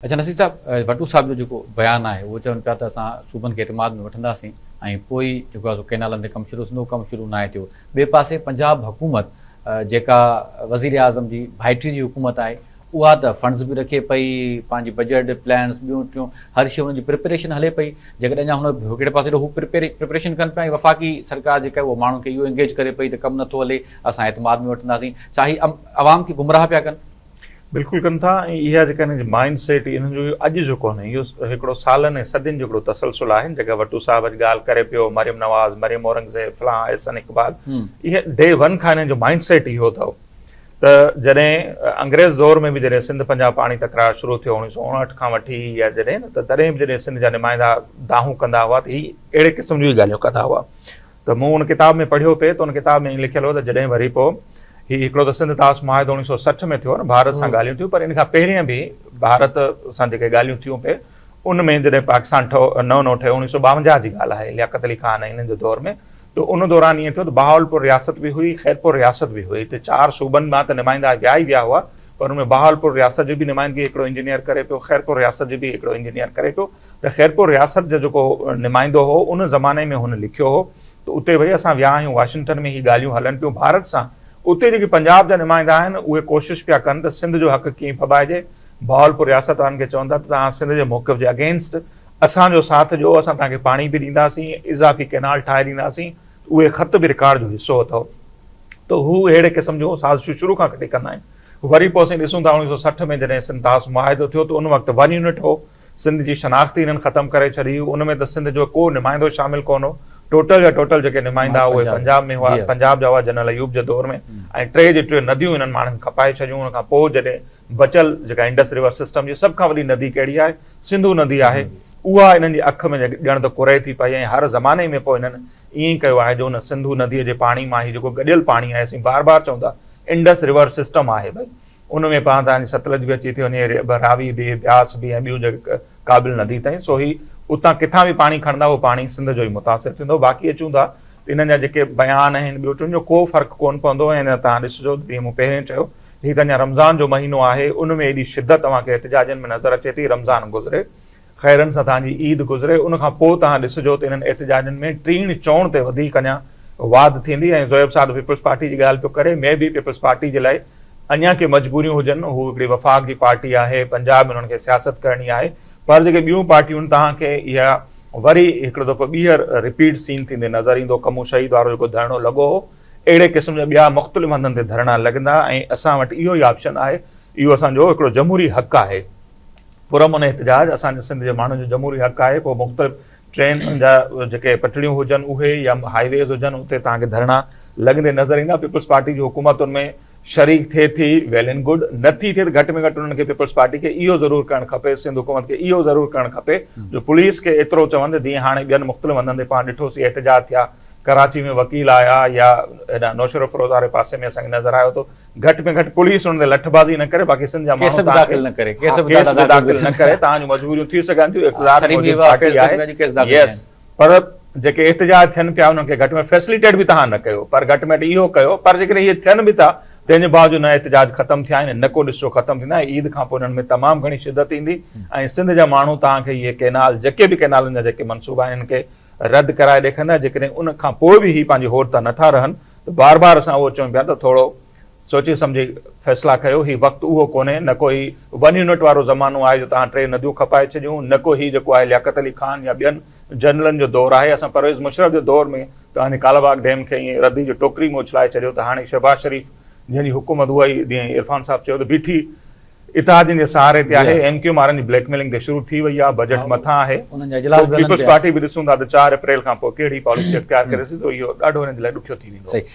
अच्छा नसीर साहब, वटू साहब जो बयान है वो चवन पिया त असां सूबनि खे एतमाद में वठंदासीं ऐं पोइ जेको आहे कैनालनि ते कमु शुरू थींदो, कमु शुरू नाहे थियो। ॿिए पासे पंजाब हुकूमत जेका वज़ीर आज़म जी भाइटी जी हुकूमत आहे उहा त फंड्स बि रखे पई, पंहिंजी बजट प्लान्स ॿियूं टियूं हर शइ हुनजी प्रिपरेशन हले पई। जेकॾहिं अञा हुन हिकिड़े पासे हू प्रिपरेशन कनि पिया, वफ़ाक़ी सरकार जेका आहे उहो माण्हुनि खे इहो एंगेज करे पई त कमु नथो हले, असां एतमाद में वठंदासीं। छा ही अवाम खे गुमराह पिया कनि? बिल्कुल कनि था। इहा जेका माइंड सेट इन्हनि जो अॼु जो कोन्हे, इहो हिकिड़ो सालनि ऐं सदियुनि जो हिकिड़ो तसलसल आहे। जेका वटू साहब अॼु ॻाल्हि करे पियो, मरियम नवाज़, मरियम औरंगज़ेब, फलां एहसन इक़बाल, इहे डे वन खां हिननि जो माइंड सेट इहो अथव त जॾहिं अंग्रेज़ दौर में बि जॾहिं सिंध पंजाब पाणी तकरार शुरू थियो 1959 खां वठी या जॾहिं न, त तॾहिं बि जॾहिं सिंध जा नुमाइंदा दाहूं कंदा हुआ त हीअ अहिड़े क़िस्म जूं ॻाल्हियूं कंदा हुआ। त मूं हुन किताब में पढ़ियो पिए त हुन किताब में लिखियलु हो त जॾहिं वरी पोइ ही हिकिड़ो त सिंध तास मुआहिदो 1960 में थियो न, भारत सां ॻाल्हियूं थियूं, पर इन खां पहिरियों बि भारत सां जेके ॻाल्हियूं थियूं पे उन में जॾहिं पाकिस्तान नओं ठहियो 1952 जी ॻाल्हि आहे, लियाकत अली खान ऐं इन्हनि जे दौर में, त उन दौरान ईअं थियो त बहावलपुर रियासत बि हुई, ख़ैरपुर रियासत बि हुई। त 4 सूबनि मां त नुमाइंदा विया ई विया हुआ, पर उनमें बहावलपुर रियासत जी बि नुमाइंदगी हिकिड़ो इंजीनियर करे पियो, ख़ैरपुर रियासत जी बि हिकिड़ो इंजीनियर करे पियो। त ख़ैरपुर रियासत जो जेको नुमाइंदो हो उन ज़माने में हुन लिखियो हो त उते भई असां विया आहियूं, वाशिंगटन में ही ॻाल्हियूं हलनि पियूं भारत सां। उते जेके पंजाब जा नुमाइंदा आहिनि उहे कोशिशि पिया कनि त सिंध जो हक़ कीअं फबाइजे। बहावलपुर रियासत वारनि खे चवंदा त तव्हां सिंध जे मौक़िफ़ जे अगेंस्ट असांजो साथ ॾियो, असां तव्हांखे पाणी बि ॾींदासीं, इज़ाफ़ी कैनाल ठाहे ॾींदासीं। उहे ख़त बि रिकॉर्ड जो हिसो अथव। त हू अहिड़े क़िस्म जो साज़िशूं शुरू खां कटे कंदा आहिनि। वरी पोइ असीं ॾिसूं था 1960 में जॾहिं सिंध तास मुआहिदो थियो त उन वक़्तु 1 यूनिट हो, सिंध जी शनाख़्ती हिननि ख़तमु करे छॾी। उन में त सिंध जो को नुमाइंदो शामिल कोन हो, टोटल जा टोटल जेके नुमाइंदा उहे पंजाब में हुआ, पंजाब जा हुआ जनरल अयूब जे दौर में। ऐं 3 जी 3 नदियूं हिननि माण्हुनि खपाए छॾियूं। उन खां पोइ जॾहिं बचियल जेका इंडस रिवर सिस्टम जी सभ खां वॾी नदी कहिड़ी आहे, सिंधु नदी आहे, उहा हिननि जी अख में ॼण त कुरे थी पई। ऐं हर ज़माने में पोइ हिननि ईअं ई कयो आहे जो उन सिंधु नदीअ जे पाणी मां ही जेको गॾियल पाणी आहे, असीं बार बार चऊं था इंडस रिवर सिस्टम आहे भई, उन में पाण तव्हांजी सतलज बि अची थी वञे, रावी बि, ब्यास बि ऐं ॿियूं जेके क़ाबिल नदी ताईं। सो ही उतां किथां बि पाणी खणंदा उहो पाणी सिंध जो ई मुतासिर थींदो। बाक़ी अचूं था इन्हनि जा जेके बयान आहिनि ॿियो टिनि जो को फ़र्क़ु कोन पवंदो। ऐं तव्हां ॾिसिजो जीअं मूं पहिरियों चयो, हीअ त अञा रमज़ान जो महीनो आहे, उन में एॾी शिदत तव्हांखे एहतिजाजनि में नज़र अचे थी। रमज़ान गुज़रे, ख़ैरनि सां तव्हांजी ईद गुज़रे, उन खां पोइ तव्हां ॾिसिजो त इन्हनि एहतिजाजनि में टीण चवण ते वधीक अञा वाद थींदी। ऐं ज़ोएब साहब पीपल्स पार्टी जी ॻाल्हि पियो करे, मैं बि पीपल्स पार्टी जे लाइ अञा के मजबूरियूं हुजनि, हू हिकिड़ी वफ़ाक़ जी पार्टी आहे, पंजाब में हुननि खे सियासत करणी आहे। पर जेके ॿियूं पार्टियूं तव्हांखे इहा वरी हिकिड़ो दफ़ो ॿीहर रिपीट सीन थींदे नज़र ईंदो। कमू शहीद वारो जेको धरणो लॻो हो, अहिड़े क़िस्म जा ॿिया मुख़्तलिफ़ हंधनि ते धरणा लॻंदा। ऐं असां वटि इहो ई ऑप्शन आहे, इहो असांजो हिकिड़ो जमहूरी हक़ आहे, पुरअमन एहतिजाज असांजे सिंध जे माण्हुनि जो जमहूरी हक़ आहे। पोइ मुख़्तलिफ़ ट्रेन जा जेके पटड़ियूं हुजनि उहे या हाईवेज़ हुजनि, उते तव्हांखे धरणा लॻंदे नज़र ईंदा। पीपल्स पार्टी जी हुकूमतुनि में शरीक थिए थी, वेल एंड गुड, नथी थिए त घटि में घटि उन्हनि खे पीपल्स पार्टी खे इहो ज़रूरु करणु खपे, सिंध हुकूमत खे इहो ज़रूरु करणु खपे जो पुलिस खे एतिरो चवनि जीअं हाणे ॿियनि मुख़्तलिफ़ हंधनि ते पाण ॾिठोसीं एहतिजाज थिया, कराची में वकील आया या हेॾा नौशर फ़िरोज़ वारे पासे में असांखे नज़र आयो तो घटि में घटि पुलिस हुन ते लठबाज़ी न करे, बाक़ी सिंध जा माण्हू दाख़िल न करे, तव्हांजूं मजबूरियूं थी सघनि थियूं, पर जेके एहतिजाज थियनि पिया उन्हनि खे घटि में फैसिलिटेट बि तव्हां न कयो, पर घटि में घटि इहो कयो। पर जेकॾहिं इहे थियनि बि था तंहिंजे बावजूदि न एहतिजाज ख़तमु थिया आहिनि, न को ॾिसो ख़तमु थींदा। ईद खां पोइ हिननि में तमामु घणी शिदत ईंदी। ऐं सिंध जा माण्हू तव्हांखे इहे कैनाल जेके बि कैनालनि जा जेके मनसूबा आहिनि इन्हनि खे रद्द कराए ॾेखारींदा। जेकॾहिं उन खां पोइ बि ही पंहिंजी होड़ था नथा रहनि त बार बार असां उहो चऊं पिया त थोरो सोचे सम्झी फ़ैसिला कयो। ही वक़्तु उहो कोन्हे, न को ही 1 यूनिट वारो ज़मानो आहे जो तव्हां 3 नदियूं खपाए छॾियूं, न को ही जेको आहे लियाकत अली खान या ॿियनि जनरलनि जो दौरु आहे। असां परवेज़ मुशर्रफ जे दौर में तव्हांजे कालाबाग डैम खे ईअं रदी जो टोकरी में उछलाए छॾियो, त हाणे शहबाज़ शरीफ़ जंहिंजी हुकूमत उहा ई जीअं इरफान साहब चयो त बीठी इतिहादियुनि जे सहारे ते आहे। MQ वारनि जी ब्लैकमेलिंग ते शुरू थी वई आहे, बजट मथां आहे। पीपल्स पार्टी बि ॾिसूं था त 4 अप्रैल खां पोइ कहिड़ी पॉलिसी अख़्तियार करे सघे थो, इहो ॾाढो हिन जे लाइ ॾुखियो थी वेंदो।